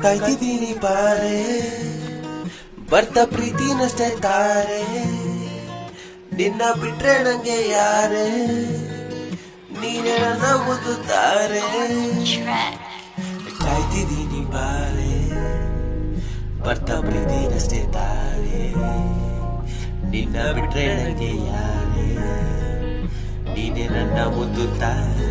ಕಾಯ್ತಿದ್ದೀನಿ ಬಾರೆ ಬರ್ತಾ ಪ್ರೀತಿನಷ್ಟೇ ತಾರೆ ನಿನ್ನ ಬಿಟ್ರೆ ನಂಗೆ ಯಾರೇ ನೀನೇ ನನ್ನ ಓದುತ್ತಾರೆ ಕಾಯ್ತಿದ್ದೀನಿ ಬಾರೆ ಬರ್ತಾ ಪ್ರೀತಿನಷ್ಟೇ ತಾರೆ ನಿನ್ನ ಬಿಟ್ರೆ ನಂಗೆ ಯಾರೇ ನೀನೇ ನನ್ನ ಓದುತ್ತಾರೆ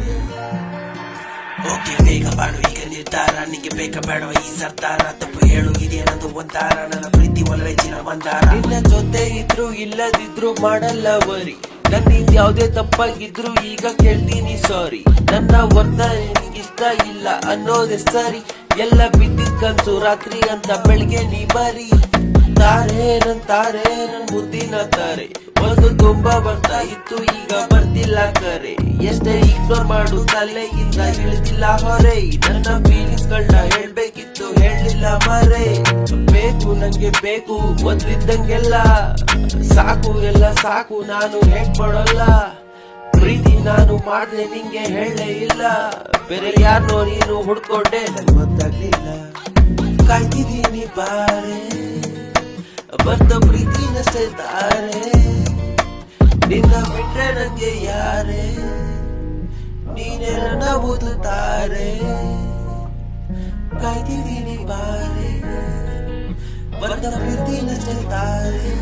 ಓಕೆ ಬೇಗ ಬಾಡು ಈಗ ನಿರ್ಧಾರ ನಿಂಗೆ ಬೇಕ ಬೇಡವ ಈ ಸರ್ದಾರ ತಪ್ಪು ಹೇಳು ಇದೇನದು ಒಂದಾರ ನನ್ನ ಪ್ರೀತಿ ಒಲವೇ ಚಿರ ಮಂದಾರ ನಿನ್ನ ಜೊತೆ ಇದ್ರು ಇಲ್ಲದಿದ್ರು ಮಾಡಲ್ಲ ವರಿ ನನ್ನಿಂದ ಯಾವ್ದೇ ತಪ್ಪಾಗಿದ್ರು ಈಗ ಕೇಳ್ತೀನಿ ಸಾರಿ ನನ್ನ ಒಂದ ನಿನಗಿಷ್ಟ ಇಲ್ಲ ಅನ್ನೋದೇ ಸರಿ ಎಲ್ಲ ಬಿದ್ದಿದ್ ಕನ್ಸು ರಾತ್ರಿ ಅಂತ ಬೆಳಿಗ್ಗೆ ನೀ ಬರಿ ತಾರೆ ನನ್ ಮುದ್ದಿನ ತಾರೆ ಒಂದು ತುಂಬಾ ಬರ್ತಾ ಇತ್ತು ಈಗ ಬರ್ತಿಲ್ಲ ಕರೆ ಎಷ್ಟೇ ಇಗ್ನೋರ್ ಮಾಡು ತಲೆಯಿಂದ ಇಳಿದಿಲ್ಲ ಹೊರೆ ನನ್ನ ಫೀಲಿಂಗ್ಸ್ ಗಳನ್ನ ಹೇಳ್ಬೇಕಿತ್ತು ಹೇಳಿಲ್ಲ ಮರೆ ಬೇಕು ನಂಗೆ ಬೇಕು ಮೊದ್ಲಿದ್ದಂಗೆಲ್ಲ ಸಾಕು ಎಲ್ಲ ಸಾಕು ನಾನು ಹೇಳ್ಕೊಡಲ್ಲ ಪ್ರೀತಿ ನಾನು ಮಾಡ್ದೆ ನಿಂಗೆ ಹೇಳೇ ಇಲ್ಲ ಬೇರೆ ಯಾರನ್ನೋ ನೀನು ಹುಡ್ಕೊಂಡೆ ನನ್ ಗೊತ್ತಾಗ್ಲಿಲ್ಲ ಕಾಯ್ತಿದ್ದೀನಿ ಬಾರೆ ಬರ್ತ ಪ್ರೀತಿನಷ್ಟೇ ತಾರೆ ನಿನ್ನ ಬಿಟ್ರೆ ನಂಗೆ ಯಾರೇ ನೀನೇ ನನ್ನ ಓದುತ್ತಾರೆ ಕಾಯ್ತಿದ್ದೀನಿ ಬಾರೆ ಬರ್ತ ಪ್ರೀತಿನಷ್ಟೇ ತಾರೆ